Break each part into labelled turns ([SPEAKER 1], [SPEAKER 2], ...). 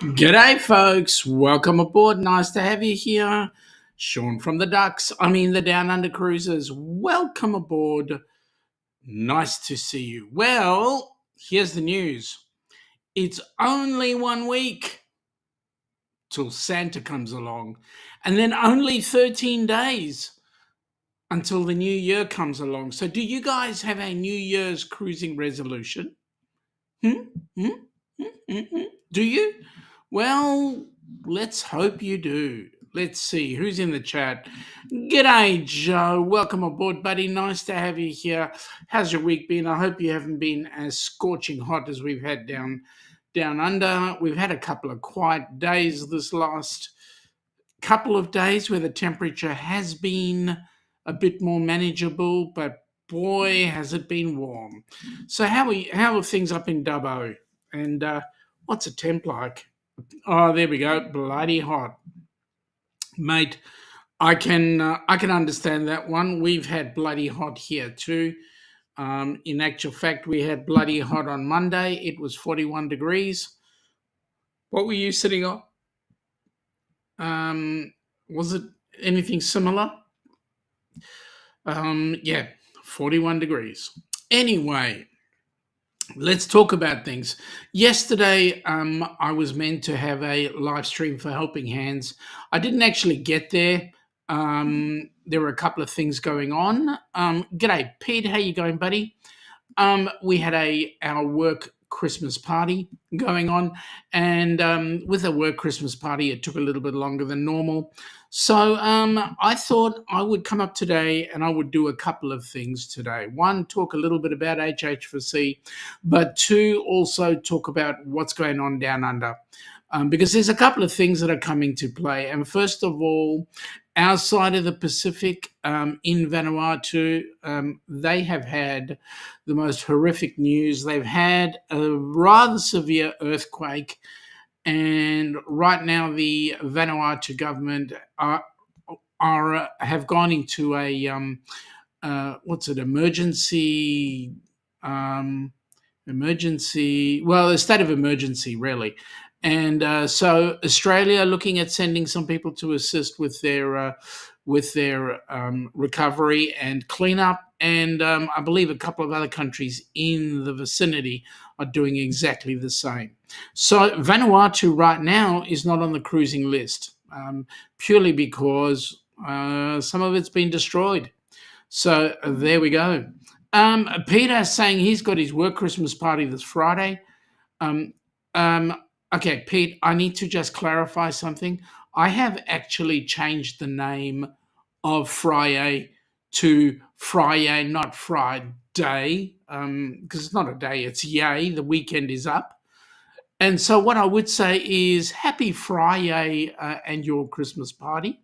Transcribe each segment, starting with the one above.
[SPEAKER 1] G'day, folks. Welcome aboard. Nice to have you here. Sean from the Ducks. The Down Under Cruisers. Welcome aboard. Nice to see you. Well, here's the news. It's only 1 week till Santa comes along, and then only 13 days until the new year comes along. So, do you guys have a New Year's cruising resolution? Hmm? Hmm? Do you? Well, let's hope you do. Let's see who's in the chat. G'day, Joe. Welcome aboard, buddy. Nice to have you here. How's your week been? I hope you haven't been as scorching hot as we've had down under. We've had a couple of quiet days this last couple of days where the temperature has been a bit more manageable, but boy, has it been warm. So how are things up in Dubbo? And what's a temp like? Oh, there we go. Bloody hot, mate. I can understand that one. We've had bloody hot here too. In actual fact, we had bloody hot on Monday. It was 41 degrees. What were you sitting on? Was it anything similar? Yeah, 41 degrees. Anyway, let's talk about things. Yesterday, I was meant to have a live stream for Helping Hands. I didn't actually get there. There were a couple of things going on. G'day, Pete. How you going, buddy? We had our work Christmas party going on, and with a work Christmas party, it took a little bit longer than normal. So I thought I would come up today and I would do a couple of things today. One, talk a little bit about HH4C, but two, also talk about what's going on down under. Because there's a couple of things that are coming to play. And first of all, our side of the Pacific in Vanuatu, they have had the most horrific news. They've had a rather severe earthquake, and right now the Vanuatu government have gone into a emergency. A state of emergency, really. And so Australia looking at sending some people to assist with their recovery and cleanup, and I believe a couple of other countries in the vicinity are doing exactly the same. So Vanuatu right now is not on the cruising list, purely because some of it's been destroyed. So there we go. Peter saying he's got his work Christmas party this Friday. Okay, Pete, I need to just clarify something. I have actually changed the name of Friday to Friday, not Friday, because it's not a day, it's yay, the weekend is up. And so what I would say is happy Friday and your Christmas party.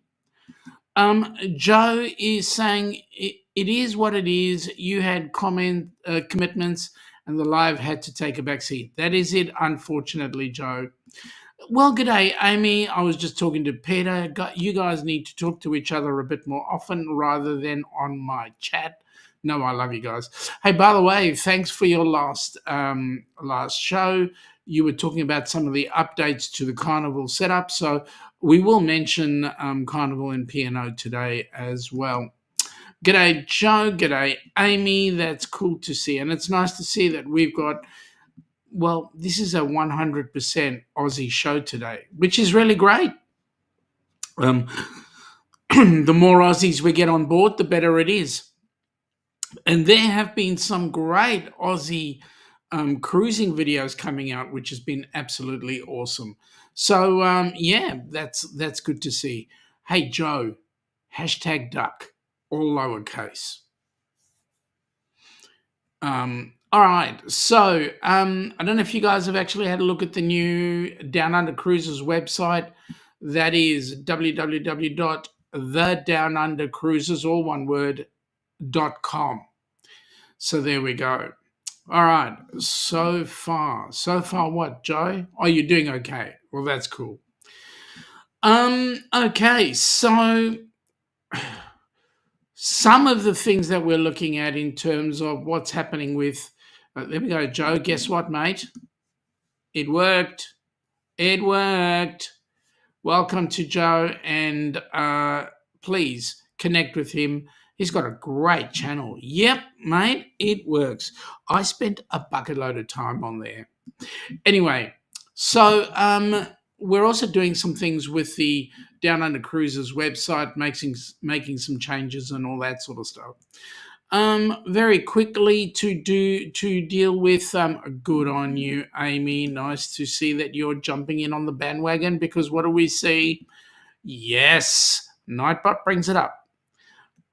[SPEAKER 1] Joe is saying it is what it is. You had commitments and the live had to take a back seat. That is it, unfortunately, Joe. Well, g'day, Amy. I was just talking to Peter. You guys need to talk to each other a bit more often rather than on my chat. No, I love you guys. Hey, by the way, thanks for your last show. You were talking about some of the updates to the Carnival setup, so we will mention Carnival and P&O today as well. G'day, Joe. G'day, Amy. That's cool to see. And it's nice to see that we've got, well, this is a 100% Aussie show today, which is really great. The more Aussies we get on board, the better it is. And there have been some great Aussie cruising videos coming out, which has been absolutely awesome. So, yeah, that's good to see. Hey, Joe, #duck. All lowercase. All right, so I don't know if you guys have actually had a look at the new Down Under Cruises website. That is www.thedownundercruises, all one word, .com. So there we go. All right, so far what, Joe? Oh, you're doing okay. Well, that's cool. Okay, so some of the things that we're looking at in terms of what's happening with, there we go, Joe, guess what, mate? It worked. It worked. Welcome to Joe, and please connect with him. He's got a great channel. Yep, mate, it works. I spent a bucket load of time on there. Anyway, so we're also doing some things with the Down Under Cruises website, making some changes and all that sort of stuff. Very quickly to deal with. Good on you, Amy. Nice to see that you're jumping in on the bandwagon, because what do we see? Yes, Nightbot brings it up.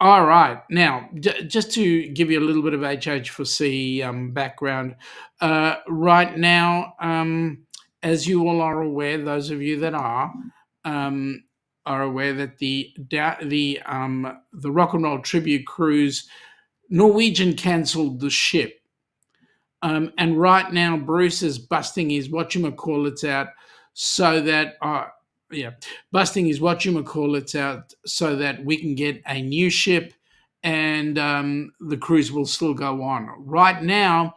[SPEAKER 1] All right. Now, just to give you a little bit of HH4C background, right now, as you all are aware, those of you that are aware that the Rock and Roll Tribute Cruise, Norwegian cancelled the ship. And right now, Bruce is busting his whatchamacallits out so that busting his whatchamacallits out so that we can get a new ship, and the cruise will still go on. Right now,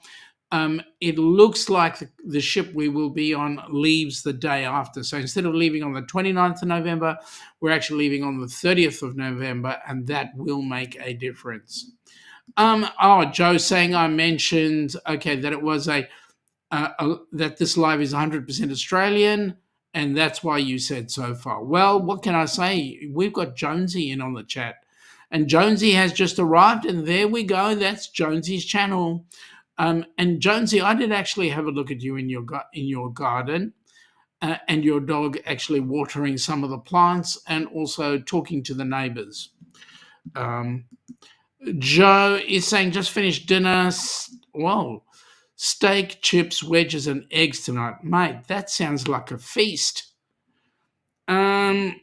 [SPEAKER 1] it looks like the ship we will be on leaves the day after. So instead of leaving on the 29th of November, we're actually leaving on the 30th of November, and that will make a difference. Joe saying I mentioned, that it was that this live is 100% Australian, and that's why you said so far. Well, what can I say? We've got Jonesy in on the chat, and Jonesy has just arrived, and there we go. That's Jonesy's channel. And Jonesy, I did actually have a look at you in your garden, and your dog actually watering some of the plants and also talking to the neighbours. Joe is saying, just finished dinner. Whoa, steak, chips, wedges, and eggs tonight. Mate, that sounds like a feast. Okay,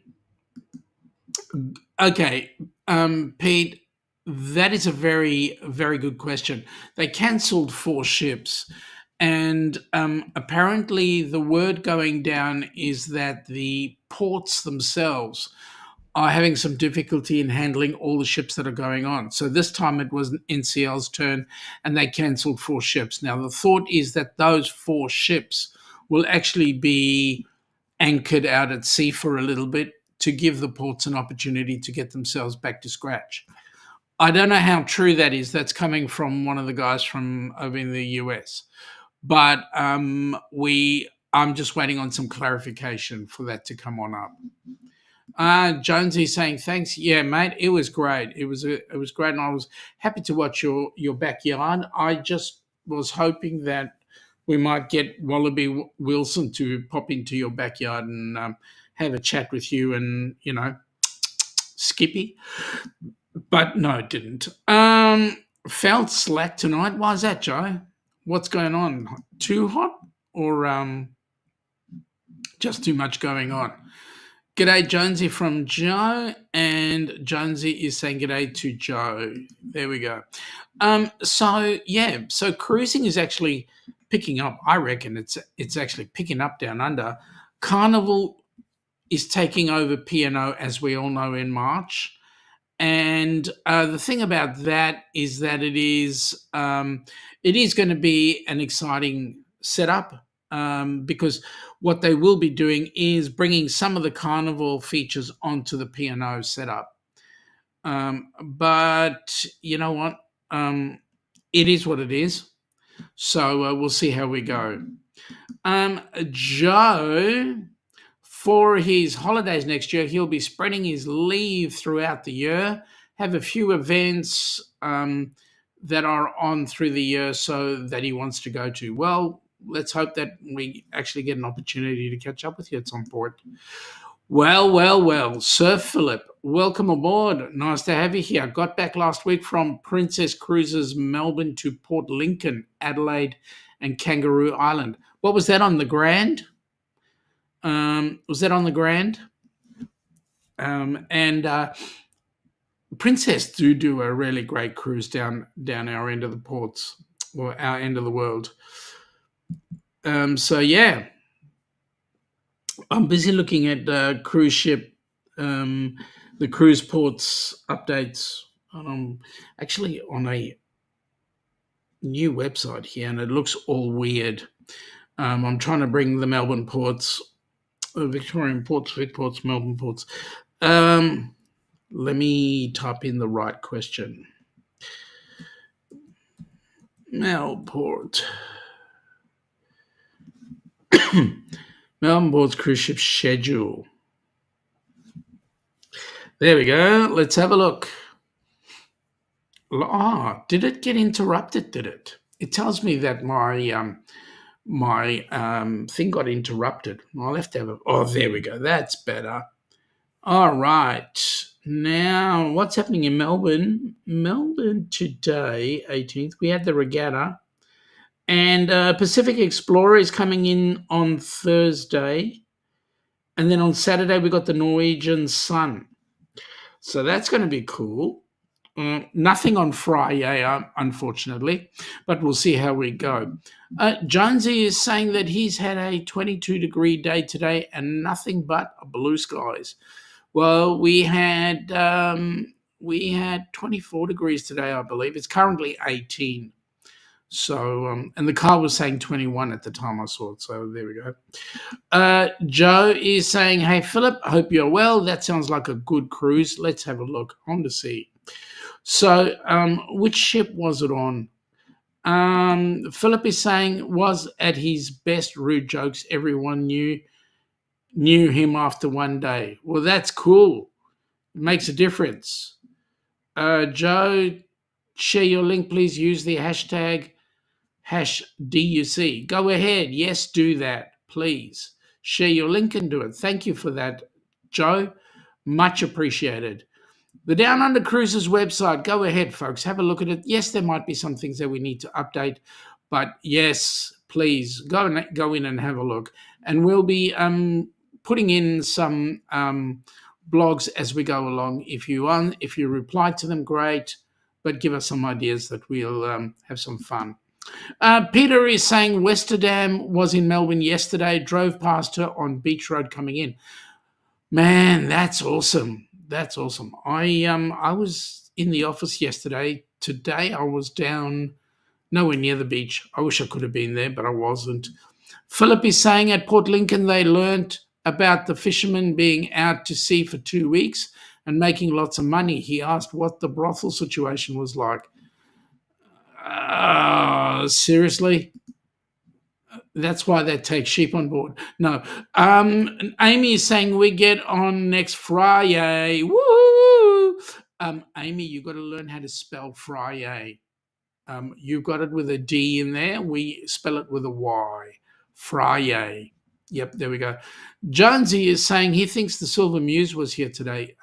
[SPEAKER 1] Pete, that is a very, very good question. They cancelled 4 ships, and apparently the word going down is that the ports themselves are having some difficulty in handling all the ships that are going on. So this time it was NCL's turn, and they cancelled 4 ships. Now, the thought is that those 4 ships will actually be anchored out at sea for a little bit to give the ports an opportunity to get themselves back to scratch. I don't know how true that is. That's coming from one of the guys from over in the U.S. But I'm just waiting on some clarification for that to come on up. Jonesy saying thanks. Yeah, mate, it was great. It was great, and I was happy to watch your backyard. I just was hoping that we might get Wallaby Wilson to pop into your backyard and have a chat with you, and Skippy. But no, it didn't. Felt slack tonight. Why is that, Joe? What's going on? Too hot, or just too much going on? G'day, Jonesy from Joe, and Jonesy is saying g'day to Joe. There we go. So cruising is actually picking up. I reckon it's actually picking up down under. Carnival is taking over P&O, as we all know, in March. And the thing about that is that it is going to be an exciting setup, because what they will be doing is bringing some of the carnival features onto the P&O setup. But you know what? It is what it is. So we'll see how we go. Joe, for his holidays next year, he'll be spreading his leave throughout the year, have a few events that are on through the year so that he wants to go to. Well, let's hope that we actually get an opportunity to catch up with you at some point. Well, Sir Philip, welcome aboard. Nice to have you here. Got back last week from Princess Cruises Melbourne to Port Lincoln, Adelaide, and Kangaroo Island. What was that on the Grand? Was that on the Grand? And Princess do a really great cruise down our end of the ports, or our end of the world. So yeah, I'm busy looking at cruise ship, the cruise ports updates. And I'm actually on a new website here, and it looks all weird. I'm trying to bring the Melbourne ports Victorian ports, Vic ports, Melbourne ports. Let me type in the right question. Melbourne port. Melbourne port's cruise ship schedule. There we go. Let's have a look. Did it get interrupted? Did it? It tells me that my thing got interrupted. I'll have to have a. Oh, there we go. That's better. All right. Now, what's happening in Melbourne? Melbourne today, 18th, we had the regatta. And Pacific Explorer is coming in on Thursday. And then on Saturday, we got the Norwegian Sun. So that's going to be cool. Nothing on Friday, unfortunately, but we'll see how we go. Jonesy is saying that he's had a 22-degree day today and nothing but blue skies. Well, we had 24 degrees today, I believe. It's currently 18. So, and the car was saying 21 at the time I saw it. So there we go. Joe is saying, hey, Philip, I hope you're well. That sounds like a good cruise. Let's have a look on the sea. So, which ship was it on? Philip is saying, was at his best, rude jokes. Everyone knew him after one day. Well, that's cool. It makes a difference. Joe, share your link. Please use the hashtag #DUC. Go ahead. Yes, do that, please. Share your link and do it. Thank you for that, Joe. Much appreciated. The Down Under Cruises website, go ahead, folks. Have a look at it. Yes, there might be some things that we need to update, but yes, please go in and have a look. And we'll be putting in some blogs as we go along. If you reply to them, great, but give us some ideas that we'll have some fun. Peter is saying Westerdam was in Melbourne yesterday, drove past her on Beach Road coming in. Man, that's awesome. That's awesome. I was in the office yesterday. Today I was down nowhere near the beach. I wish I could have been there, but I wasn't. Philip is saying at Port Lincoln they learnt about the fishermen being out to sea for 2 weeks and making lots of money. He asked what the brothel situation was like. Seriously? That's why they take sheep on board. No. Amy is saying we get on next Friday. Woo! Amy, you've got to learn how to spell Friday. You've got it with a D in there. We spell it with a Y. Friday. Yep, there we go. Jonesy is saying he thinks the Silver Muse was here today.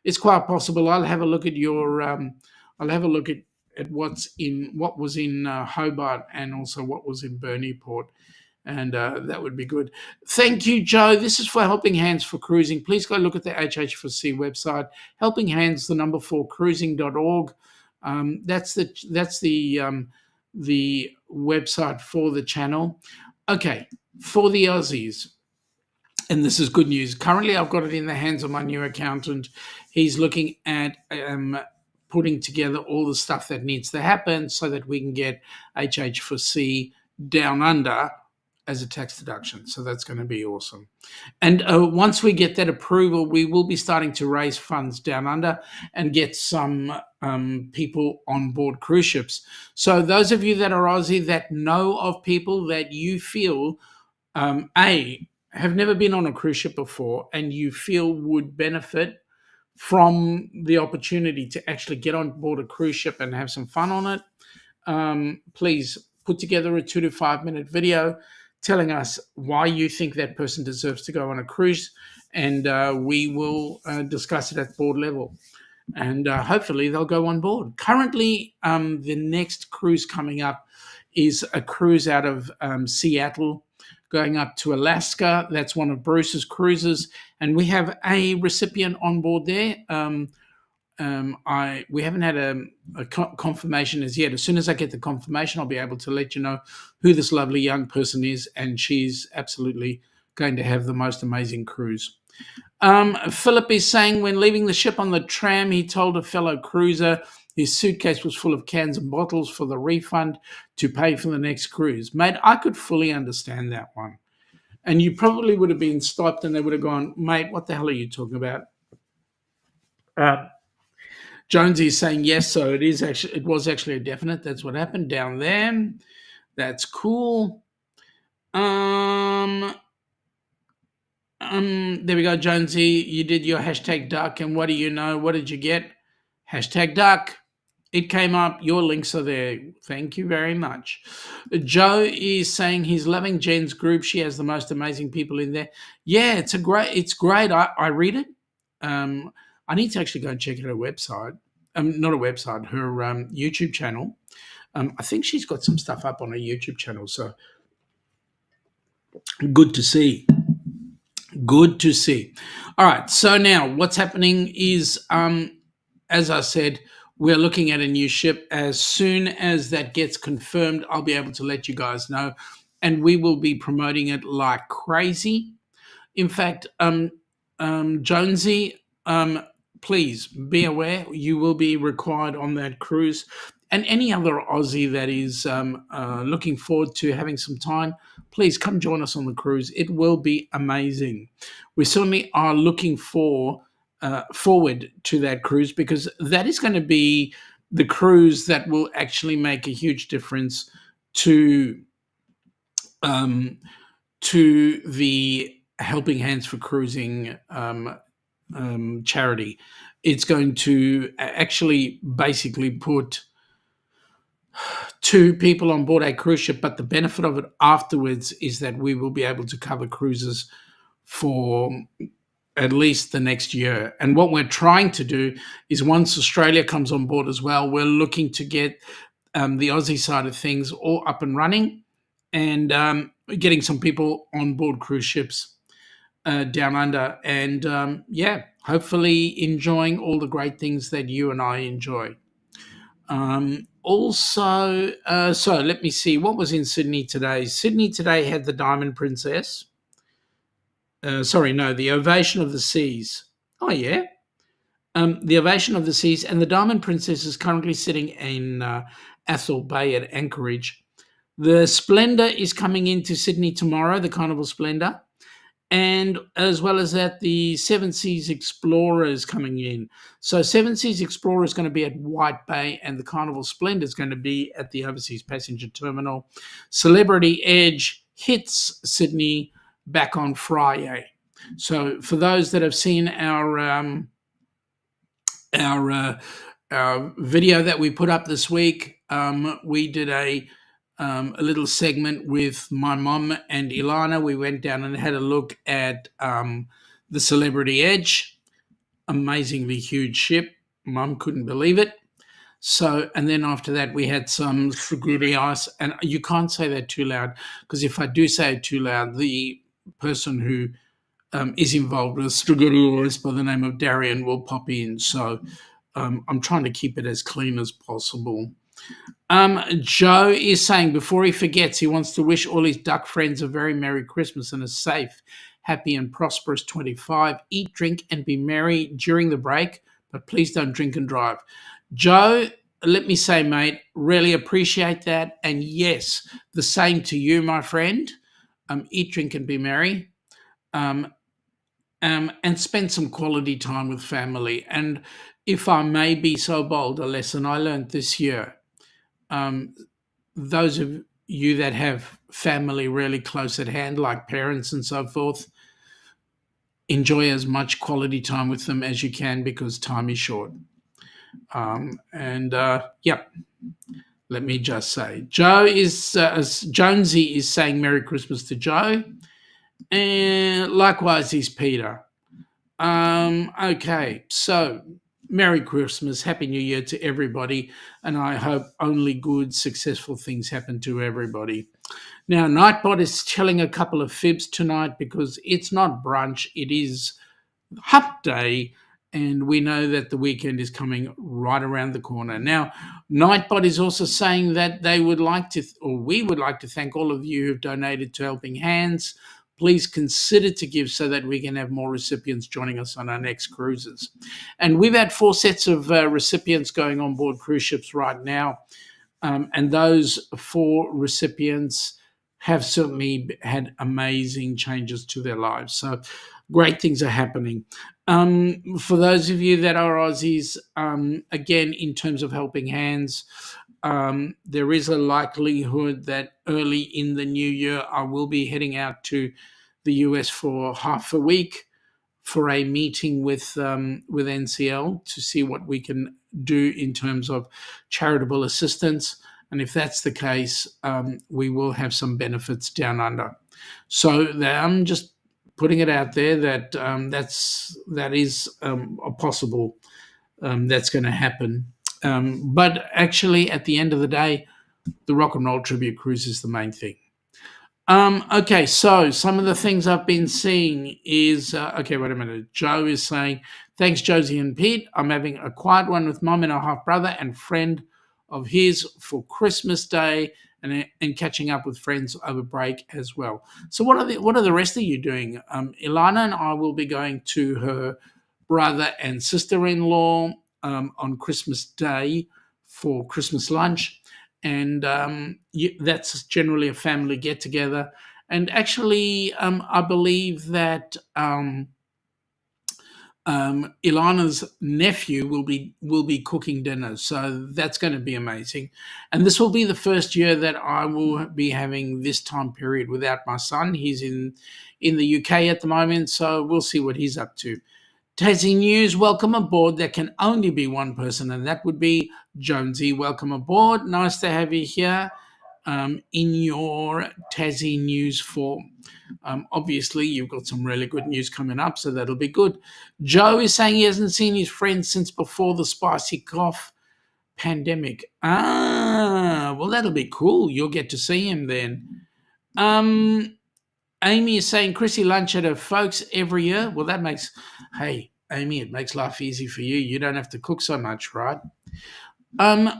[SPEAKER 1] It's quite possible. I'll have a look at your. I'll have a look at what was in Hobart and also what was in Burnie-Port, and that would be good. Thank you, Joe. This is for Helping Hands for Cruising. Please go look at the HH4C website, Helping Hands, the number 4 cruising.org. That's the website for the channel. Okay, for the Aussies. And this is good news. Currently, I've got it in the hands of my new accountant. He's looking at putting together all the stuff that needs to happen so that we can get HH4C down under as a tax deduction. So that's going to be awesome. And once we get that approval, we will be starting to raise funds down under and get some people on board cruise ships. So those of you that are Aussie that know of people that you feel, have never been on a cruise ship before and you feel would benefit from the opportunity to actually get on board a cruise ship and have some fun on it, please put together a 2 to 5 minute video telling us why you think that person deserves to go on a cruise, and we will discuss it at board level. And hopefully they'll go on board. Currently, the next cruise coming up is a cruise out of Seattle going up to Alaska. That's one of Bruce's cruises, and we have a recipient on board there. We haven't had a confirmation as yet. As soon as I get the confirmation, I'll be able to let you know who this lovely young person is, and she's absolutely going to have the most amazing cruise. Philip is saying when leaving the ship on the tram, he told a fellow cruiser his suitcase was full of cans and bottles for the refund to pay for the next cruise. Mate, I could fully understand that one. And you probably would have been stopped and they would have gone, mate, what the hell are you talking about? Jonesy is saying yes, so it was actually a definite. That's what happened down there. That's cool. There we go, Jonesy. You did your hashtag duck, and what do you know? What did you get? Hashtag duck. It came up. Your links are there. Thank you very much. Joe is saying he's loving Jen's group. She has the most amazing people in there. Yeah, it's great. I read it. I need to actually go and check out her website. Not a website, her YouTube channel. I think she's got some stuff up on her YouTube channel. So good to see. Good to see. All right. So now what's happening is, as I said, we're looking at a new ship. As soon as that gets confirmed, I'll be able to let you guys know. And we will be promoting it like crazy. In fact, Jonesy, please be aware you will be required on that cruise. And any other Aussie that is looking forward to having some time, please come join us on the cruise. It will be amazing. We certainly are looking forward to that cruise, because that is going to be the cruise that will actually make a huge difference to the Helping Hands for Cruising charity. It's going to actually basically put 2 people on board a cruise ship, but the benefit of it afterwards is that we will be able to cover cruises for at least the next year. And what we're trying to do is, once Australia comes on board as well, we're looking to get the Aussie side of things all up and running, and getting some people on board cruise ships down under, and hopefully enjoying all the great things that you and I enjoy. So let me see what was in Sydney today. Sydney today had the Diamond Princess. The Ovation of the Seas. Oh yeah, the Ovation of the Seas, and the Diamond Princess is currently sitting in Athol Bay at Anchorage. The Splendor is coming into Sydney tomorrow, the Carnival Splendor. And as well as that, the Seven Seas Explorer is coming in. So Seven Seas Explorer is going to be at White Bay, and the Carnival Splendor is going to be at the Overseas Passenger Terminal. Celebrity Edge hits Sydney back on Friday. So for those that have seen our video that we put up this week, we did a little segment with my mom and Ilana. We went down and had a look at the Celebrity Edge. Amazingly huge ship. Mum couldn't believe it. So, and then after that, we had some spaghetti ice. And you can't say that too loud, because if I do say it too loud, the person who is involved with spaghetti ice by the name of Darian will pop in. So I'm trying to keep it as clean as possible. Joe is saying, before he forgets, he wants to wish all his duck friends a very Merry Christmas and a safe, happy and prosperous 25. Eat, drink and be merry during the break, but please don't drink and drive. Joe, let me say, mate, really appreciate that. And yes, the same to you, my friend. Eat, drink and be merry. And spend some quality time with family. And if I may be so bold, a lesson I learned this year, those of you that have family really close at hand, like parents and so forth, enjoy as much quality time with them as you can, because time is short. Let me just say, Jonesy is saying Merry Christmas to Joe, and likewise is Peter. Okay, so Merry Christmas, Happy New Year to everybody, and I hope only good, successful things happen to everybody. Now, Nightbot is telling a couple of fibs tonight, because it's not brunch, it is hump day, and we know that the weekend is coming right around the corner. Now, Nightbot is also saying that they would like to, or we would like to thank all of you who've donated to Helping Hands. Please consider to give so that we can have more recipients joining us on our next cruises. And we've had 4 sets of recipients going on board cruise ships right now. And those 4 recipients have certainly had amazing changes to their lives. So great things are happening. For those of you that are Aussies, again, in terms of helping hands, there is a likelihood that early in the new year I will be heading out to the US for half a week for a meeting with NCL to see what we can do in terms of charitable assistance. And if that's the case, we will have some benefits down under. So I'm just putting it out there that that is a possible that's going to happen. But actually, at the end of the day, the Rock and Roll Tribute Cruise is the main thing. Okay, so some of the things I've been seeing is okay, wait a minute. Joe is saying, thanks, Josie and Pete. I'm having a quiet one with Mum and a half brother and friend of his for Christmas Day, and catching up with friends over break as well. So what are the rest of you doing? Ilana and I will be going to her brother and sister-in-law on Christmas Day for Christmas lunch. And that's generally a family get together. And actually, I believe that Ilana's nephew will be cooking dinner, so that's going to be amazing. And this will be the first year that I will be having this time period without my son. He's in the UK at the moment, so we'll see what he's up to. Tassie News, welcome aboard. There can only be one person, and that would be Jonesy. Welcome aboard. Nice to have you here in your Tassie News form. Obviously, you've got some really good news coming up, so that'll be good. Joe is saying he hasn't seen his friends since before the spicy cough pandemic. Well, that'll be cool. You'll get to see him then. Amy is saying Chrissy lunch at her folks every year. Well, hey, Amy, it makes life easy for you. You don't have to cook so much, right?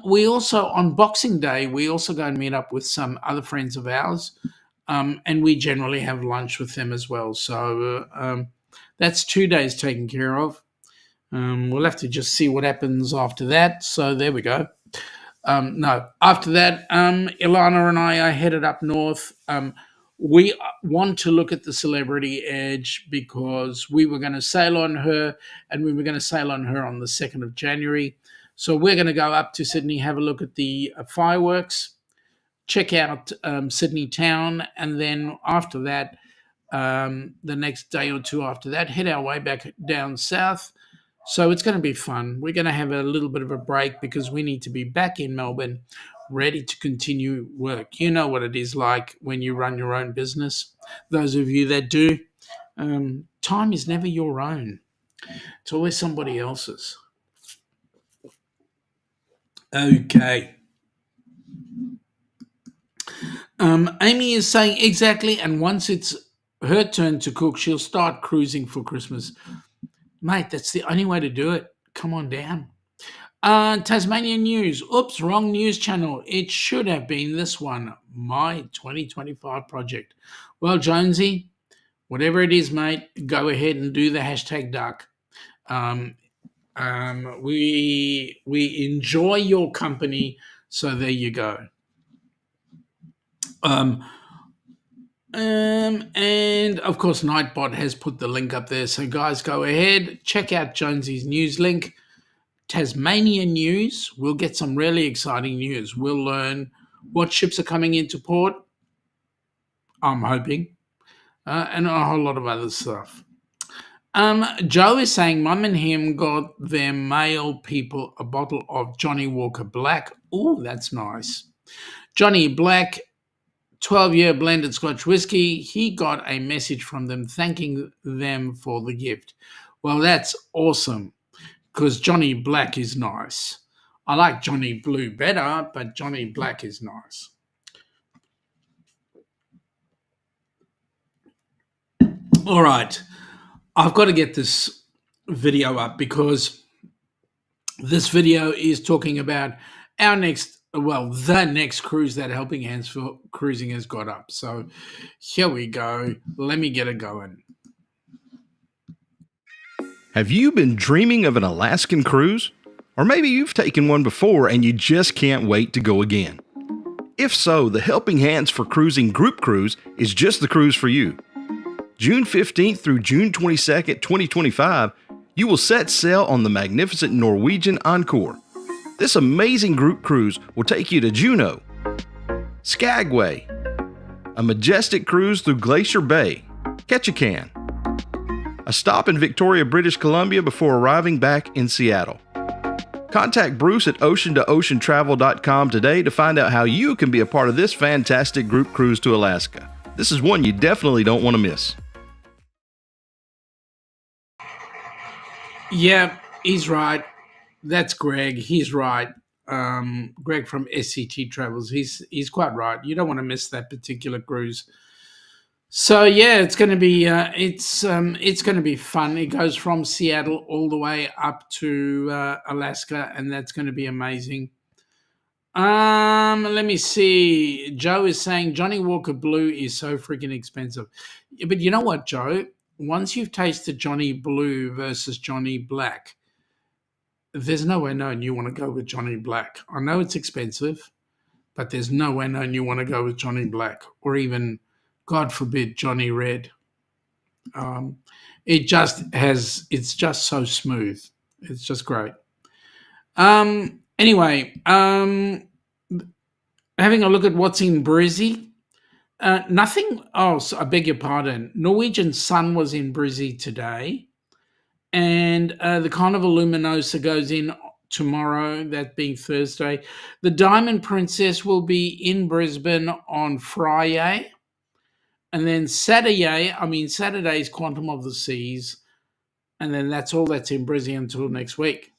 [SPEAKER 1] We also, on Boxing Day, we also go and meet up with some other friends of ours, and we generally have lunch with them as well. So that's 2 days taken care of. We'll have to just see what happens after that. So there we go. After that, Ilana and I are headed up north. We want to look at the Celebrity Edge because we were going to sail on her, and we were going to sail on her on the 2nd of January. So we're going to go up to Sydney, have a look at the fireworks, check out Sydney town, and then after that, the next day or two after that, head our way back down south. So it's going to be fun. We're going to have a little bit of a break because we need to be back in Melbourne, ready to continue work. You know what it is like when you run your own business. Those of you that do, time is never your own. It's always somebody else's. Okay. Amy is saying exactly, and once it's her turn to cook, she'll start cruising for Christmas. Mate, that's the only way to do it. Come on down. Tasmanian News. Oops, wrong news channel. It should have been this one. My 2025 project. Well, Jonesy, whatever it is, mate, go ahead and do the hashtag duck. We enjoy your company, so there you go. And of course, Nightbot has put the link up there. So guys, go ahead, check out Jonesy's news link. Tasmania News. We'll get some really exciting news. We'll learn what ships are coming into port, I'm hoping, and a whole lot of other stuff. Joe is saying Mum and him got their male people a bottle of Johnny Walker Black. Oh, that's nice. Johnny Black, 12-year blended Scotch whiskey. He got a message from them thanking them for the gift. Well, that's awesome because Johnny Black is nice. I like Johnny Blue better, but Johnny Black is nice. All right. I've got to get this video up because this video is talking about the next cruise that Helping Hands for Cruising has got up. So here we go. Let me get it going.
[SPEAKER 2] Have you been dreaming of an Alaskan cruise? Or maybe you've taken one before and you just can't wait to go again. If so, the Helping Hands for Cruising Group Cruise is just the cruise for you. June 15th through June 22nd, 2025, you will set sail on the magnificent Norwegian Encore. This amazing group cruise will take you to Juneau, Skagway, a majestic cruise through Glacier Bay, Ketchikan, a stop in Victoria, British Columbia before arriving back in Seattle. Contact Bruce at ocean2oceantravel.com today to find out how you can be a part of this fantastic group cruise to Alaska. This is one you definitely don't want to miss.
[SPEAKER 1] Yeah, he's right. That's Greg. He's right. Greg from SCT Travels. He's quite right. You don't want to miss that particular cruise. So yeah, it's going to be it's going to be fun. It goes from Seattle all the way up to Alaska, and that's going to be amazing. Let me see. Joe is saying Johnny Walker Blue is so freaking expensive. Yeah, but you know what, Joe? Once you've tasted Johnny Blue versus Johnny Black, there's no way known you want to go with Johnny Black. I know it's expensive, but there's no way known you want to go with Johnny Black or even, God forbid, Johnny Red. It's just so smooth. It's just great. Anyway, having a look at what's in Brizzy. Nothing. Oh, so I beg your pardon. Norwegian Sun was in Brizzy today, and the Carnival Luminosa goes in tomorrow, that being Thursday. The Diamond Princess will be in Brisbane on Friday. And then Saturday's Quantum of the Seas. And then that's all that's in Brisbane until next week.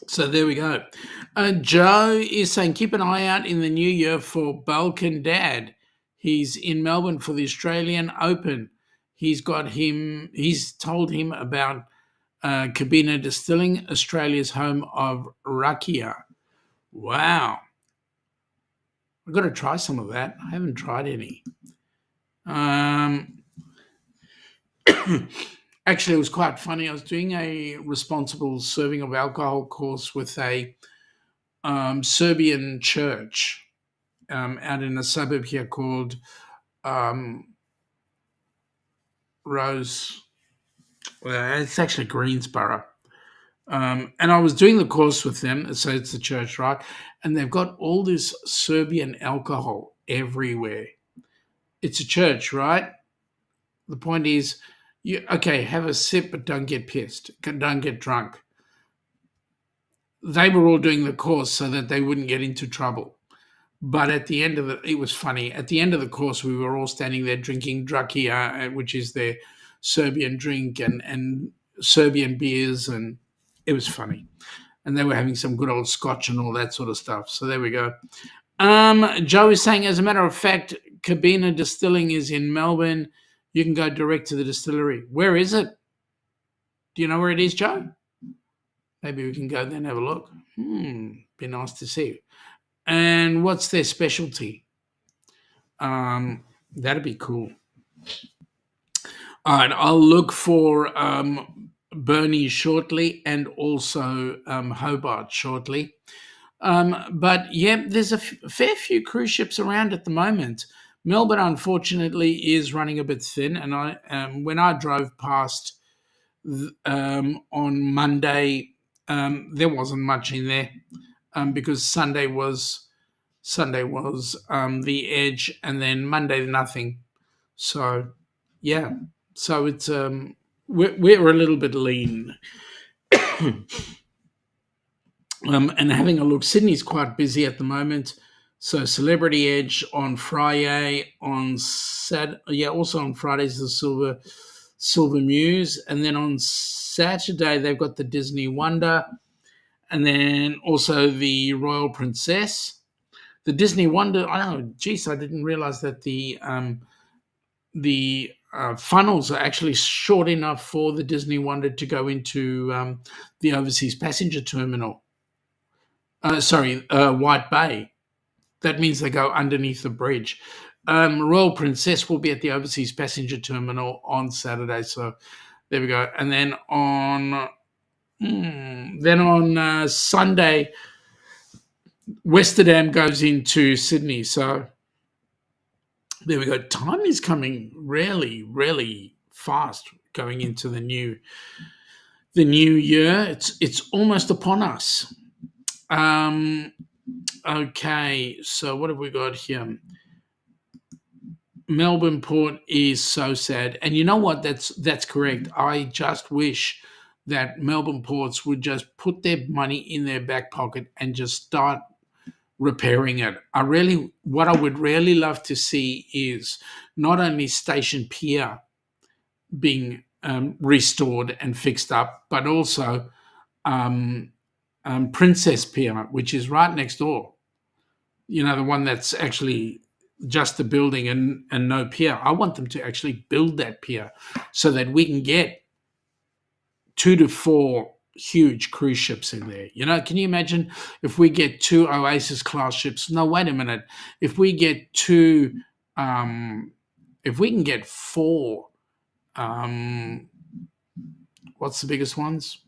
[SPEAKER 1] So there we go. Joe is saying, keep an eye out in the new year for Balkan Dad. He's in Melbourne for the Australian Open. He's told him about Cabina Distilling, Australia's home of rakia. Wow. I've got to try some of that. I haven't tried any. Actually, it was quite funny. I was doing a responsible serving of alcohol course with a Serbian church out in a suburb here called Rose. Well, it's actually Greensboro. And I was doing the course with them, so it's the church, right? And they've got all this Serbian alcohol everywhere. It's a church, right? The point is, have a sip, but don't get pissed. Don't get drunk. They were all doing the course so that they wouldn't get into trouble. But at the end of it was funny. At the end of the course, we were all standing there drinking drakia, which is their Serbian drink, and Serbian beers, and it was funny. And they were having some good old scotch and all that sort of stuff. So there we go. Joe is saying, as a matter of fact, Cabina Distilling is in Melbourne. You can go direct to the distillery. Where is it? Do you know where it is, Joe? Maybe we can go there and have a look. Be nice to see. And what's their specialty? That'd be cool. All right, I'll look for Burnie shortly and also Hobart shortly. But yeah, there's a fair few cruise ships around at the moment. Melbourne, unfortunately, is running a bit thin. And when I drove past on Monday, there wasn't much in there because Sunday was the Edge, and then Monday nothing. So yeah, so it's we're a little bit lean. And having a look, Sydney's quite busy at the moment. So Celebrity Edge on Friday, also on Fridays the Silver Muse, and then on Saturday they've got the Disney Wonder, and then also the Royal Princess. The Disney Wonder, I didn't realize that the funnels are actually short enough for the Disney Wonder to go into the overseas passenger terminal. White Bay. That means they go underneath the bridge. Royal Princess will be at the overseas passenger terminal on Saturday. So there we go. And then on Sunday, Westerdam goes into Sydney. So there we go. Time is coming really, really fast going into the new year. It's almost upon us. Okay, so what have we got here? Melbourne Port is so sad, and you know what? That's correct. I just wish that Melbourne Ports would just put their money in their back pocket and just start repairing it. What I would really love to see is not only Station Pier being restored and fixed up, but also Princess Pier, which is right next door. You know, the one that's actually just a building and no pier. I want them to actually build that pier so that we can get 2 to 4 huge cruise ships in there. You know, can you imagine if we get 2 Oasis class ships? No, wait a minute. If we get 2, if we can get 4, what's the biggest ones?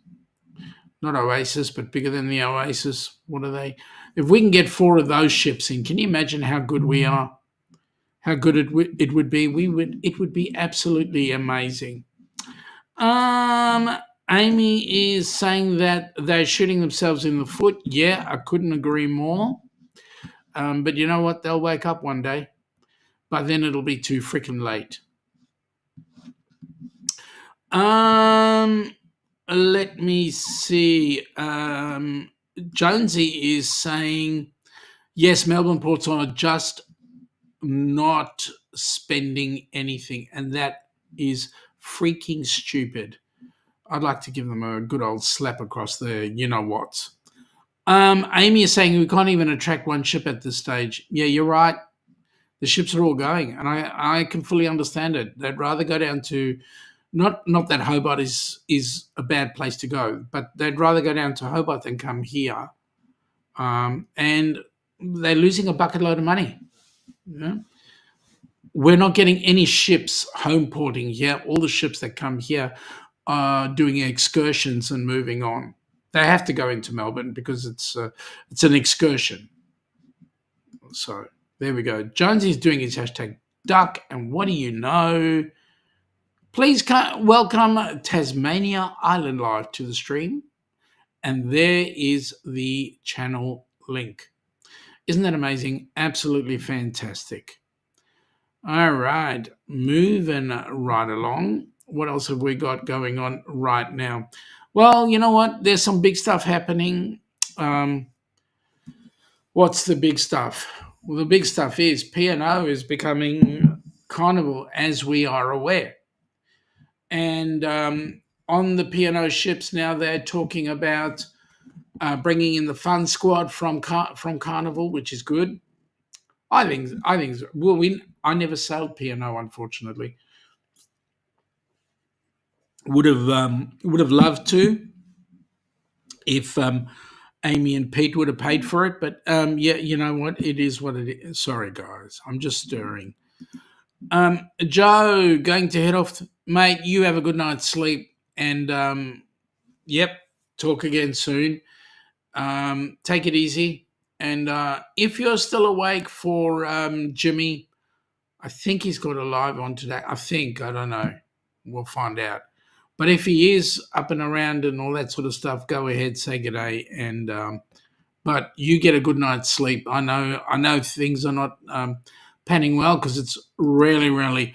[SPEAKER 1] Not Oasis, but bigger than the Oasis. What are they? If we can get 4 of those ships in, can you imagine how good we are? How good it would be? It would be absolutely amazing. Amy is saying that they're shooting themselves in the foot. Yeah, I couldn't agree more. But you know what? They'll wake up one day. By then it'll be too freaking late. Let me see. Jonesy is saying, yes, Melbourne Ports are just not spending anything, and that is freaking stupid. I'd like to give them a good old slap across the you-know-whats. Amy is saying we can't even attract one ship at this stage. Yeah, you're right. The ships are all going, and I can fully understand it. They'd rather go down to, not that Hobart is a bad place to go, but they'd rather go down to Hobart than come here. And they're losing a bucket load of money. Yeah. We're not getting any ships home porting here. All the ships that come here are doing excursions and moving on. They have to go into Melbourne because it's an excursion. So there we go. Jonesy's doing his hashtag duck, and what do you know? Please welcome Tasmania Island Live to the stream. And there is the channel link. Isn't that amazing? Absolutely fantastic. All right, moving right along. What else have we got going on right now? Well, you know what? There's some big stuff happening. What's the big stuff? Well, the big stuff is P&O is becoming Carnival, as we are aware. And on the P&O ships now, they're talking about bringing in the fun squad from Carnival, which is good. I think we'll win. I never sailed P&O, unfortunately. Would have loved to if Amy and Pete would have paid for it, but yeah, you know what? It is what it is. Sorry, guys, I'm just stirring. Joe, going to head off, mate. You have a good night's sleep, and yep, talk again soon. Take it easy. And if you're still awake for Jimmy, I think he's got a live on today. I don't know. We'll find out. But if he is up and around and all that sort of stuff, go ahead, say good day. And but you get a good night's sleep. I know things are not panning well because it's really, really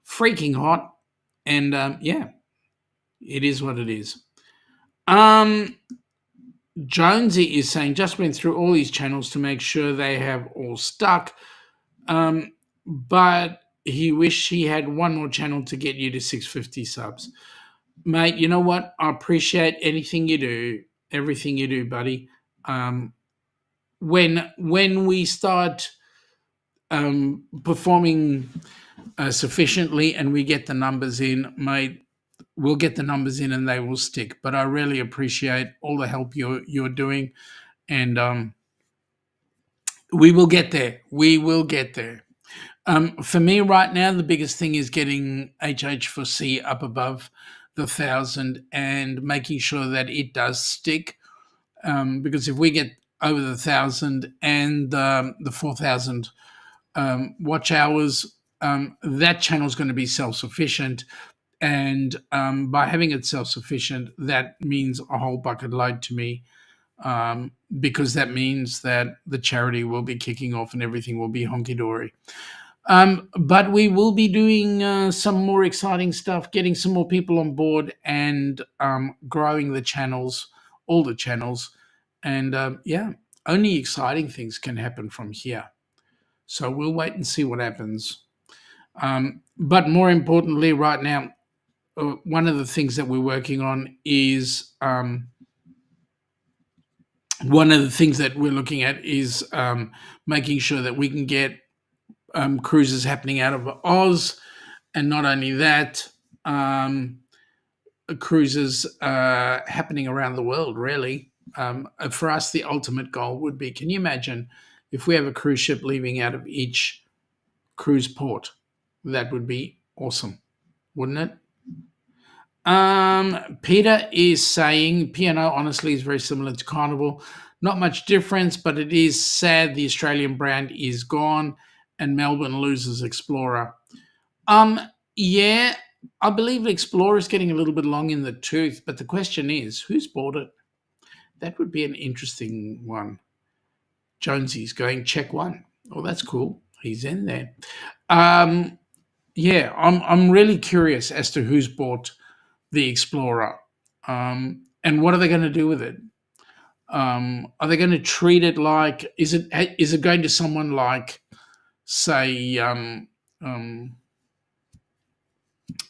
[SPEAKER 1] freaking hot. And yeah, it is what it is. Jonesy is saying, just went through all these channels to make sure they have all stuck, but he wished he had one more channel to get you to 650 subs. Mate, you know what? I appreciate anything you do, everything you do, buddy. When we start performing sufficiently and we get the numbers in, mate, we'll get the numbers in and they will stick. But I really appreciate all the help you're doing, and we will get there. We will get there. For me right now, the biggest thing is getting HH4C up above the 1,000 and making sure that it does stick. Because if we get over the 1,000 and the 4,000 watch hours. That channel is going to be self-sufficient. And by having it self-sufficient, that means a whole bucket load to me, because that means that the charity will be kicking off and everything will be honky-dory. But we will be doing some more exciting stuff, getting some more people on board and growing the channels, all the channels. And only exciting things can happen from here. So we'll wait and see what happens. But more importantly, right now, one of the things that we're working on is making sure that we can get cruises happening out of Oz, and not only that, cruises happening around the world, really. For us, the ultimate goal would be, can you imagine if we have a cruise ship leaving out of each cruise port? That would be awesome, wouldn't it? Peter is saying P&O honestly is very similar to Carnival. Not much difference, but it is sad the Australian brand is gone and Melbourne loses Explorer. Yeah, I believe Explorer is getting a little bit long in the tooth, but the question is, who's bought it? That would be an interesting one. Jonesy's going check one. Oh, that's cool. He's in there. Yeah, I'm really curious as to who's bought the Explorer, and what are they going to do with it? Are they going to treat it like? Is it going to someone like, say,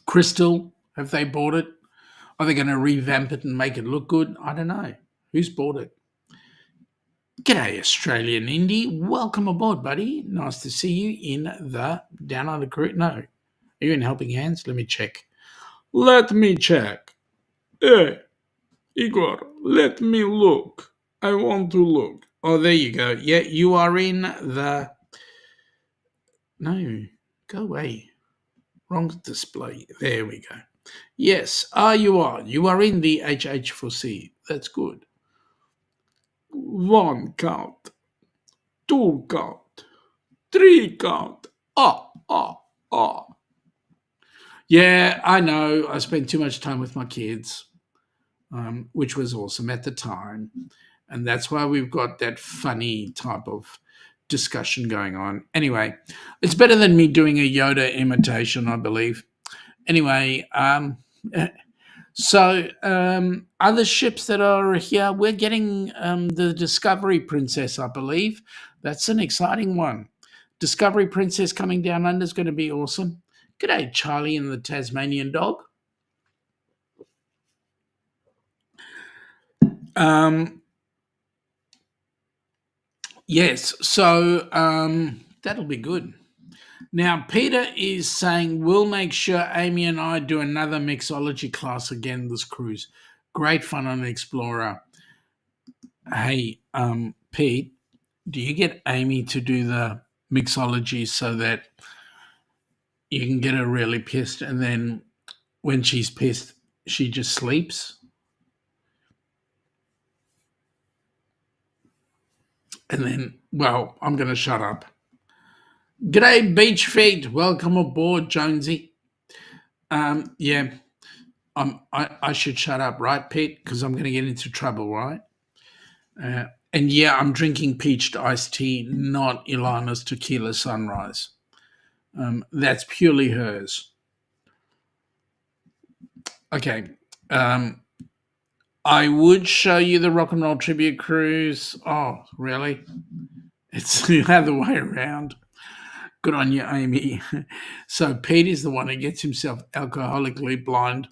[SPEAKER 1] Crystal? Have they bought it? Are they going to revamp it and make it look good? I don't know. Who's bought it? G'day, Australian Indie. Welcome aboard, buddy. Nice to see you in the Down Under Cruise. No, are you in Helping Hands? Let me check. Hey, Igor, let me look. I want to look. Oh, there you go. Yeah, you are in the... No, go away. Wrong display. There we go. Yes, you are. You are in the HH4C. That's good. 1 count. 2 count. 3 count. Yeah, I know. I spent too much time with my kids, which was awesome at the time. And that's why we've got that funny type of discussion going on. Anyway, it's better than me doing a Yoda imitation, I believe. Anyway, so other ships that are here, we're getting the Discovery Princess, I believe. That's an exciting one. Discovery Princess coming down under is going to be awesome. G'day, Charlie and the Tasmanian dog. Yes, so that'll be good. Now, Peter is saying, we'll make sure Amy and I do another mixology class again this cruise. Great fun on Explorer. Hey, Pete, do you get Amy to do the mixology so that you can get her really pissed, and then when she's pissed, she just sleeps? And then, well, I'm going to shut up. G'day, Beach Feet. Welcome aboard, Jonesy. Yeah, I should shut up, right, Pete? Because I'm going to get into trouble, right? And yeah, I'm drinking peached iced tea, not Ilana's tequila sunrise. That's purely hers. Okay. I would show you the Rock and Roll Tribute Cruise. Oh, really? It's the other way around. Good on you, Amy. So Pete is the one who gets himself alcoholically blind,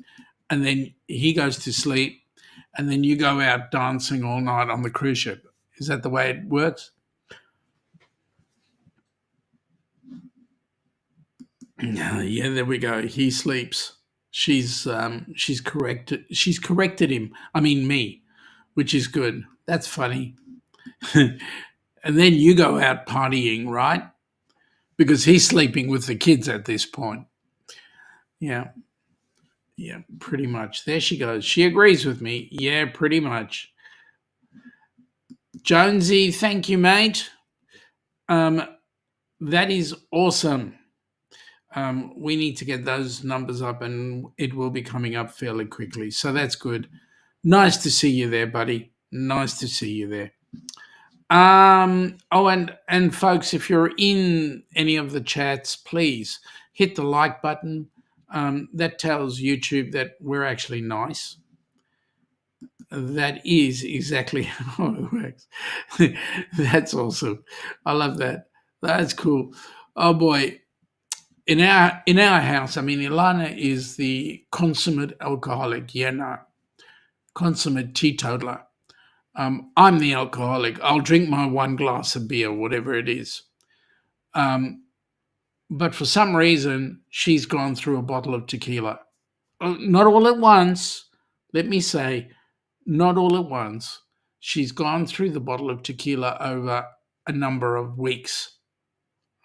[SPEAKER 1] and then he goes to sleep, and then you go out dancing all night on the cruise ship. Is that the way it works? Yeah, there we go. He sleeps. She's corrected him. I mean me, which is good. That's funny. And then you go out partying, right? Because he's sleeping with the kids at this point. Yeah, pretty much. There she goes. She agrees with me. Yeah, pretty much. Jonesy, thank you, mate. That is awesome. We need to get those numbers up, and it will be coming up fairly quickly. So that's good. Nice to see you there, buddy. Nice to see you there. Oh, and folks, if you're in any of the chats, please hit the like button. That tells YouTube that we're actually nice. That is exactly how it works. That's awesome. I love that. That's cool. Oh boy. In our house, I mean, Ilana is the consummate alcoholic. Yeah, no, consummate teetotaler. I'm the alcoholic. I'll drink my one glass of beer, whatever it is. But for some reason, she's gone through a bottle of tequila. Not all at once. Let me say, not all at once. She's gone through the bottle of tequila over a number of weeks.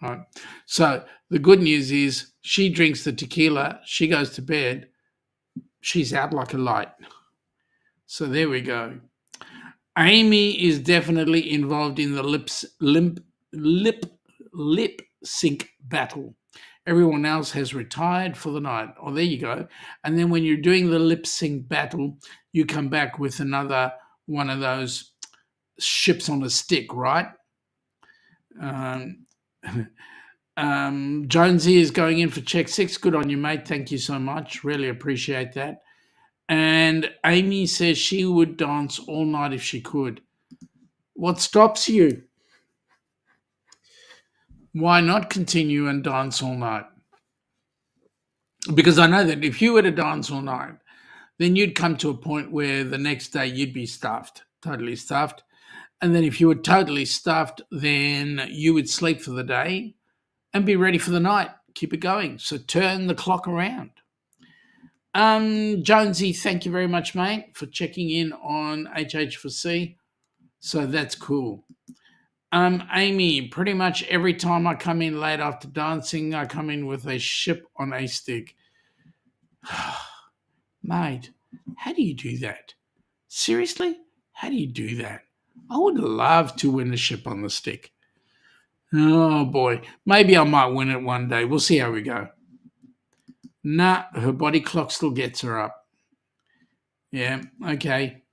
[SPEAKER 1] Right. So the good news is she drinks the tequila, she goes to bed, she's out like a light. So there we go. Amy is definitely involved in the lip sync battle. Everyone else has retired for the night. Oh, there you go. And then when you're doing the lip sync battle, you come back with another one of those ships on a stick, right? Jonesy is going in for check 6. Good on you, mate. Thank you so much. Really appreciate that. And Amy says she would dance all night if she could. What stops you? Why not continue and dance all night? Because I know that if you were to dance all night, then you'd come to a point where the next day you'd be stuffed, totally stuffed. And then if you were totally stuffed, then you would sleep for the day and be ready for the night. Keep it going. So turn the clock around. Jonesy, thank you very much, mate, for checking in on HH4C. So that's cool. Amy, pretty much every time I come in late after dancing, I come in with a ship on a stick. Mate, how do you do that? Seriously? How do you do that? I would love to win a ship on the stick. Oh boy, maybe I might win it one day. We'll see how we go. Nah, her body clock still gets her up. Yeah, okay.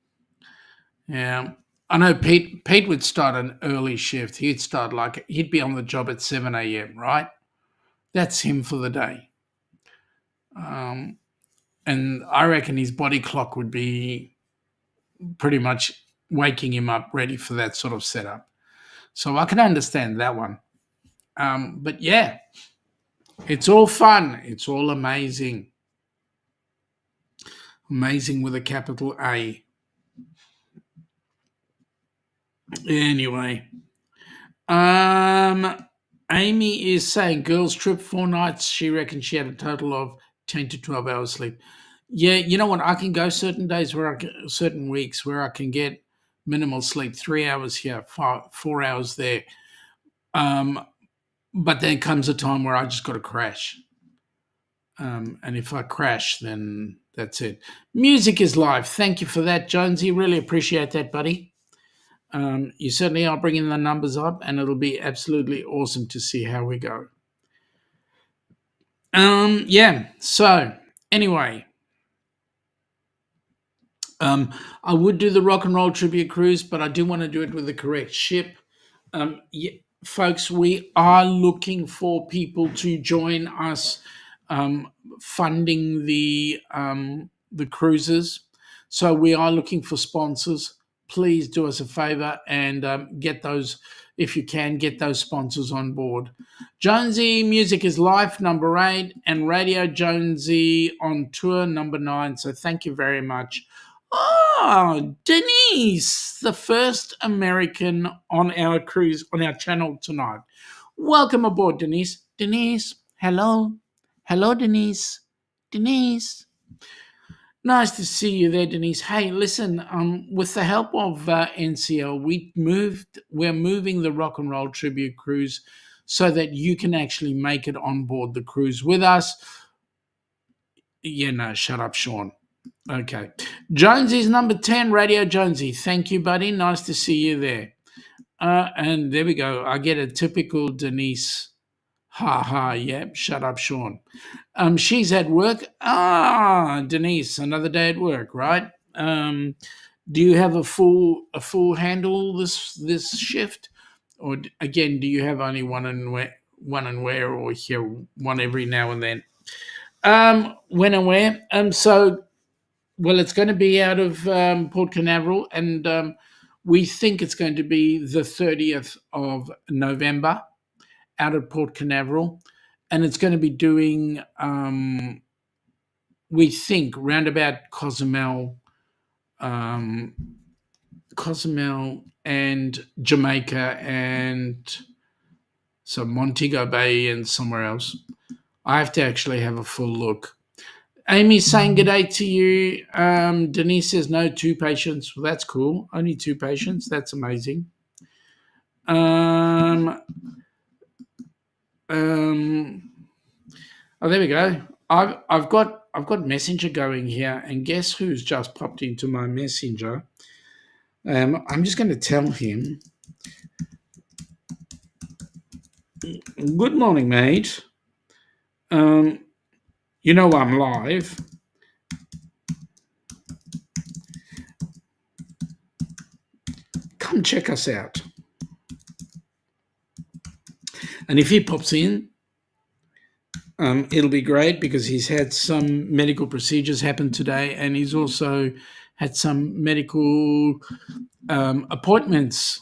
[SPEAKER 1] Yeah. I know Pete would start an early shift. He'd be on the job at 7 a.m., right? That's him for the day. And I reckon his body clock would be pretty much waking him up ready for that sort of setup. So I can understand that one. But yeah, it's all fun. It's all amazing. Amazing with a capital A. Anyway, Amy is saying girls trip 4 nights. She reckons she had a total of 10 to 12 hours sleep. Yeah, you know what? I can go certain days certain weeks where I can get minimal sleep, 3 hours here, 4 hours there. But there comes a time where I just got to crash. And if I crash, then that's it. Music is live. Thank you for that, Jonesy. Really appreciate that, buddy. You certainly are bringing the numbers up, and it'll be absolutely awesome to see how we go. Yeah. So anyway, I would do the Rock and Roll Tribute Cruise, but I do want to do it with the correct ship. Yeah, folks, we are looking for people to join us funding the cruises. So we are looking for sponsors. Please do us a favor and get those, if you can, get those sponsors on board. Jonesy, Music is Life, number 8, and Radio Jonesy on tour, number 9. So thank you very much. Oh, Denise, the first American on our cruise, on our channel tonight. Welcome aboard, Denise. Denise, hello. Hello, Denise. Denise. Nice to see you there, Denise. Hey, listen, with the help of NCL, we're moving the Rock and Roll Tribute Cruise so that you can actually make it on board the cruise with us. Yeah, no, shut up, Sean. Okay. Jonesy's number 10, Radio Jonesy. Thank you, buddy. Nice to see you there. And there we go. I get a typical Denise. Ha ha. Yep. Shut up, Sean. She's at work. Denise, another day at work, right? Do you have a full handle this shift, or again, do you have only one and where, or here one every now and then? When and where? So, well, it's going to be out of Port Canaveral, and we think it's going to be the 30th of November out of Port Canaveral, and it's going to be doing, we think, roundabout Cozumel, and Jamaica, and so Montego Bay and somewhere else. I have to actually have a full look. Amy's saying good day to you. Denise says no, 2 patients. Well, that's cool. Only 2 patients. That's amazing. Oh, there we go. I've got Messenger going here, and guess who's just popped into my Messenger? I'm just going to tell him. Good morning, mate. You know I'm live. Come check us out. And if he pops in, it'll be great because he's had some medical procedures happen today, and he's also had some medical appointments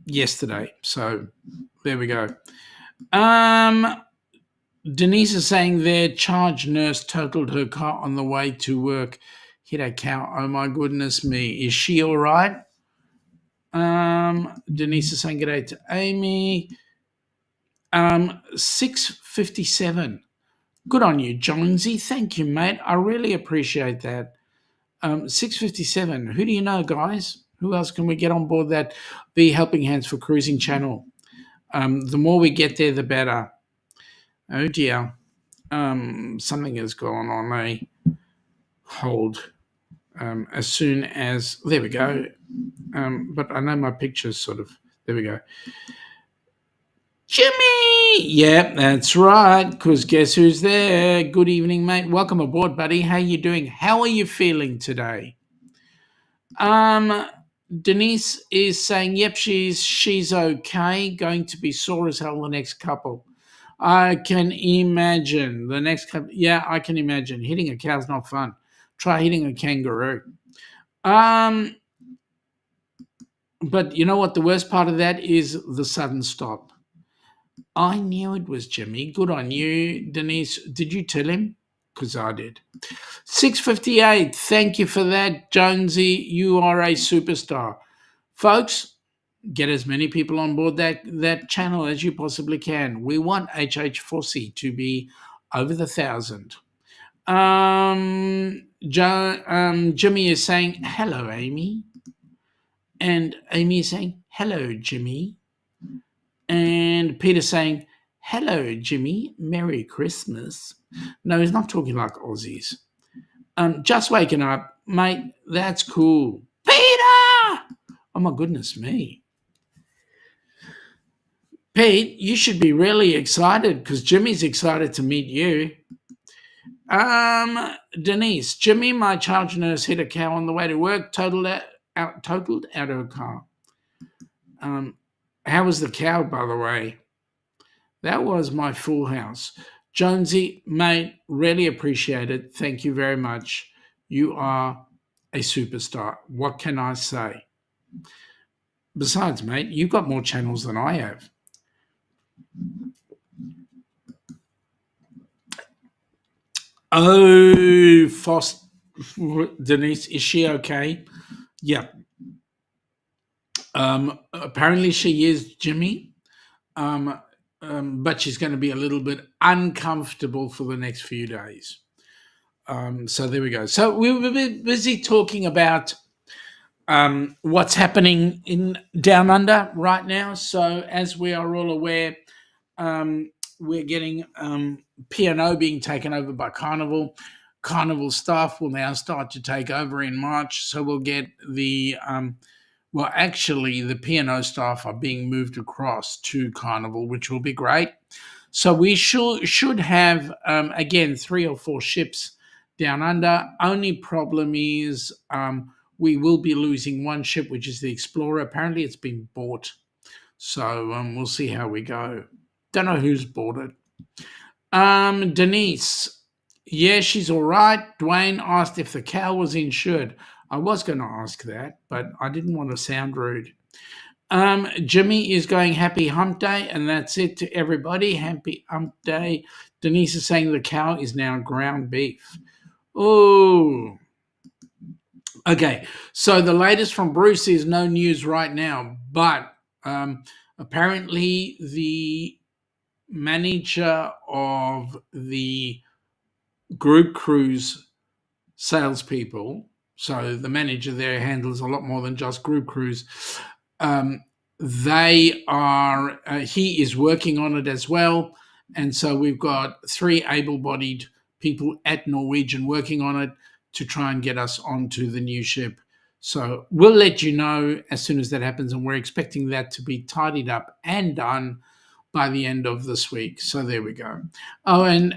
[SPEAKER 1] yesterday. So there we go. Denise is saying their charge nurse totaled her car on the way to work, hit a cow. Oh my goodness me. Is she all right? Denise is saying good day to Amy. 6:57. Good on you, Jonesy. Thank you, mate. I really appreciate that. 6:57. Who do you know, guys? Who else can we get on board that Be Helping Hands for Cruising channel? The more we get there, the better. Oh dear. Something is going on. Hold. As soon as there we go. But I know my picture's sort of there we go. Jimmy! Yep, that's right, because guess who's there? Good evening, mate. Welcome aboard, buddy. How you doing? How are you feeling today? Denise is saying, yep, she's okay. Going to be sore as hell the next couple. I can imagine the next couple. Yeah, I can imagine. Hitting a cow's not fun. Try hitting a kangaroo. But you know what? The worst part of that is the sudden stop. I knew it was Jimmy. Good on you, Denise. Did you tell him? Because I did. 6:58. Thank you for that, Jonesy. You are a superstar. Folks, get as many people on board that channel as you possibly can. We want HH4C to be over the 1,000. Jimmy is saying, hello, Amy. And Amy is saying, hello, Jimmy. And Peter's saying, hello, Jimmy. Merry Christmas. No, he's not talking like Aussies. Just waking up. Mate, that's cool. Peter! Oh, my goodness me. Pete, you should be really excited because Jimmy's excited to meet you. Denise, Jimmy, my charge nurse, hit a cow on the way to work, totaled out of her car. How was the cow, by the way? That was my full house. Jonesy, mate, really appreciate it. Thank you very much. You are a superstar. What can I say? Besides, mate, you've got more channels than I have. Oh, Denise, is she okay? Yeah. Apparently she is, Jimmy. But she's going to be a little bit uncomfortable for the next few days. So there we go. So we were busy talking about what's happening in Down Under right now. So as we are all aware, we're getting P&O being taken over by Carnival. Carnival staff will now start to take over in March. So we'll get the the P&O staff are being moved across to Carnival, which will be great. So we should have again 3 or 4 ships down under. Only problem is we will be losing one ship, which is the Explorer. Apparently, it's been bought. So we'll see how we go. Don't know who's bought it. Denise, yeah, she's all right. Dwayne asked if the cow was insured. I was going to ask that, but I didn't want to sound rude. Jimmy is going happy hump day, and that's it to everybody. Happy hump day. Denise is saying the cow is now ground beef. Oh, okay. So the latest from Bruce is no news right now, but apparently the manager of the group cruise salespeople, so the manager there handles a lot more than just group cruise. He is working on it as well. And so we've got 3 able-bodied people at Norwegian working on it to try and get us onto the new ship. So we'll let you know as soon as that happens. And we're expecting that to be tidied up and done by the end of this week. So there we go. Oh, and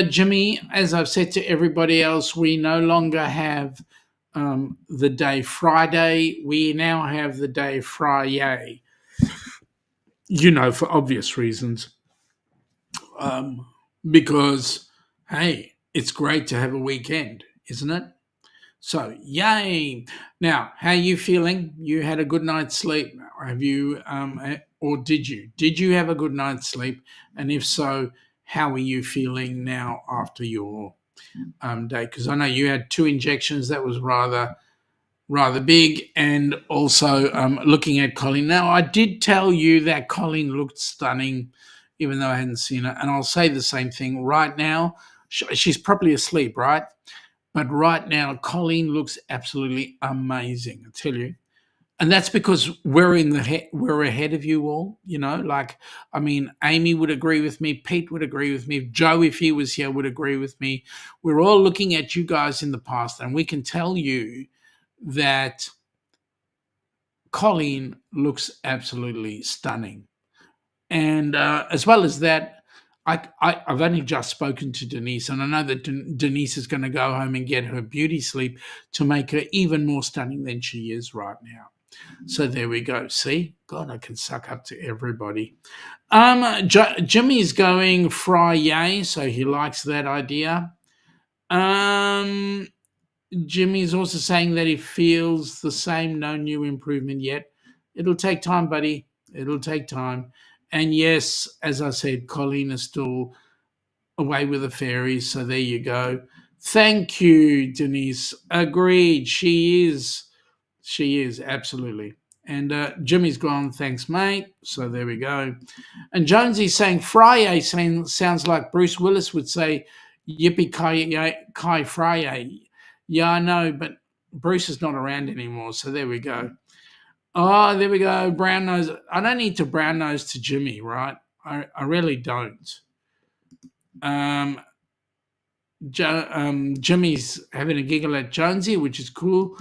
[SPEAKER 1] Jimmy, as I've said to everybody else, we no longer have the day Friday. We now have the day Friday, for obvious reasons. Because, hey, it's great to have a weekend, isn't it? So, yay. Now, how are you feeling? You had a good night's sleep. Have you, or did you? Did you have a good night's sleep? And if so, how are you feeling now after your day? Because I know you had 2 injections. That was rather big. And also looking at Colleen. Now, I did tell you that Colleen looked stunning, even though I hadn't seen her. And I'll say the same thing right now. She's probably asleep, right? But right now, Colleen looks absolutely amazing, I tell you. And that's because we're ahead of you all, Amy would agree with me. Pete would agree with me. Joe, if he was here, would agree with me. We're all looking at you guys in the past, and we can tell you that Colleen looks absolutely stunning. And as well as that, I've only just spoken to Denise, and I know that Denise is going to go home and get her beauty sleep to make her even more stunning than she is right now. So there we go. See? God, I can suck up to everybody. Jimmy's going Friday, so he likes that idea. Jimmy's also saying that he feels the same, no new improvement yet. It'll take time, buddy. It'll take time. And yes, as I said, Colleen is still away with the fairies, so there you go. Thank you, Denise. Agreed. She is, absolutely. And Jimmy's gone, thanks, mate. So there we go. And Jonesy's saying Friday sounds like Bruce Willis would say, yippee-ki-yay, Friday. Yeah, I know, but Bruce is not around anymore, so there we go. Oh, there we go. Brown nose. I don't need to brown nose to Jimmy, right? I really don't. Jimmy's having a giggle at Jonesy, which is cool.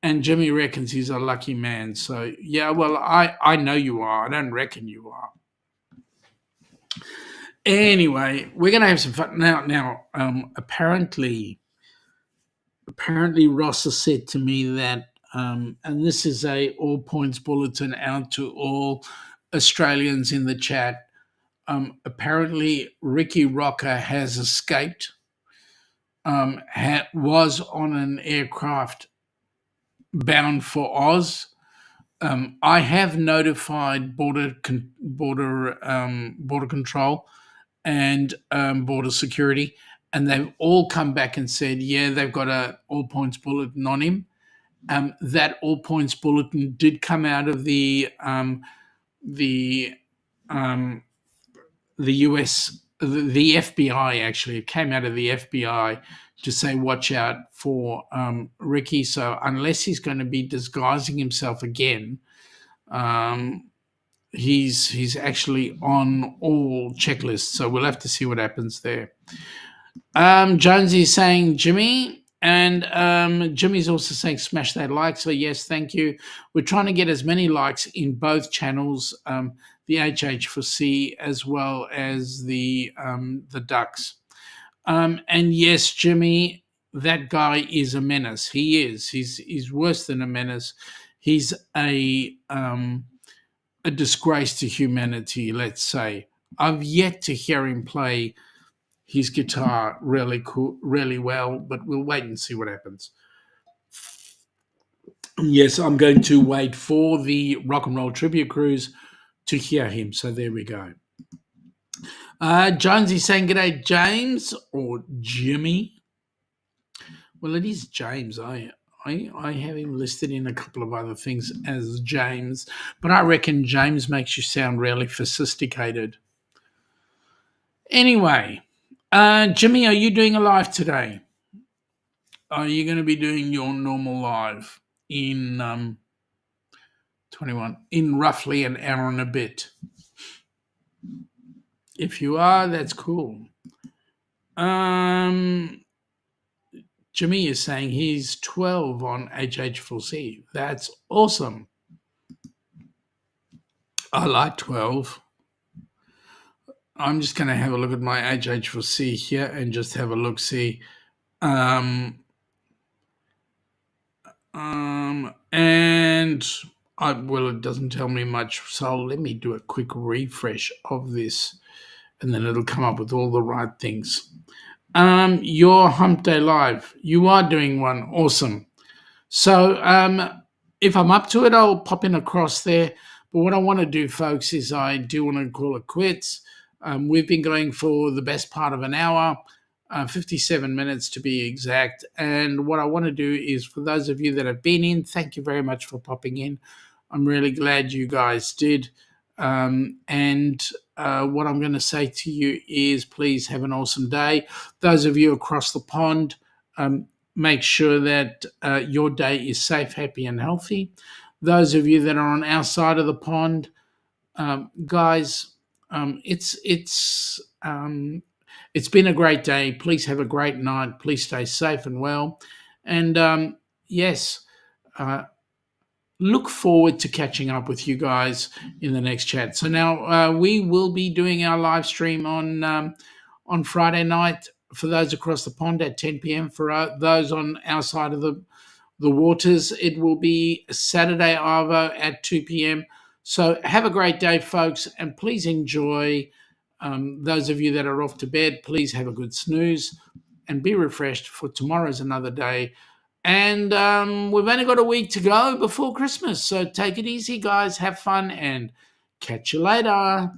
[SPEAKER 1] And Jimmy reckons he's a lucky man. So, yeah, well, I know you are. I don't reckon you are. Anyway, we're going to have some fun. Now, apparently Ross has said to me that, and this is a all points bulletin out to all Australians in the chat. Apparently, Ricky Rocker has escaped. Was on an aircraft bound for Oz. I have notified border control and border security, and they've all come back and said, yeah, they've got a all points bulletin on him. That all points bulletin did come out of the U.S. the FBI. Actually, it came out of the FBI to say watch out for Ricky. So unless he's going to be disguising himself again, he's actually on all checklists. So we'll have to see what happens there. Jonesy is saying Jimmy, and Jimmy's also saying smash that like. So yes, thank you. We're trying to get as many likes in both channels, the HH4C as well as the Ducks. And yes, Jimmy, that guy is a menace. He is. He's worse than a menace. He's a disgrace to humanity. Let's say I've yet to hear him play his guitar really cool, really well, but we'll wait and see what happens. Yes, I'm going to wait for the Rock and Roll Tribute Cruise to hear him. So there we go. Jonesy saying g'day, James or Jimmy. Well, it is James. I have him listed in a couple of other things as James, but I reckon James makes you sound really sophisticated. Anyway, Jimmy, are you doing a live today? Are you going to be doing your normal live in 21 in roughly an hour and a bit? If you are, that's cool. Jimmy is saying he's 12 on HH4C. That's awesome. I like 12. I'm just going to have a look at my HH4C here and just have a look, see. And it doesn't tell me much, so let me do a quick refresh of this, and then it'll come up with all the right things. Your Hump Day Live, you are doing one, awesome. So if I'm up to it, I'll pop in across there. But what I want to do, folks, is I do want to call it quits. We've been going for the best part of an hour, 57 minutes to be exact. And what I want to do is, for those of you that have been in, thank you very much for popping in. I'm really glad you guys did. What I'm going to say to you is, please have an awesome day. Those of you across the pond, make sure that your day is safe, happy, and healthy. Those of you that are on our side of the pond, guys, it's been a great day. Please have a great night. Please stay safe and well. And yes, look forward to catching up with you guys in the next chat. So now we will be doing our live stream on Friday night for those across the pond at 10 p.m. For those on our side of the waters, it will be Saturday Arvo at 2 p.m. So have a great day, folks, and please enjoy. Those of you that are off to bed, please have a good snooze and be refreshed, for tomorrow's another day. And we've only got a week to go before Christmas. So take it easy, guys. Have fun and catch you later.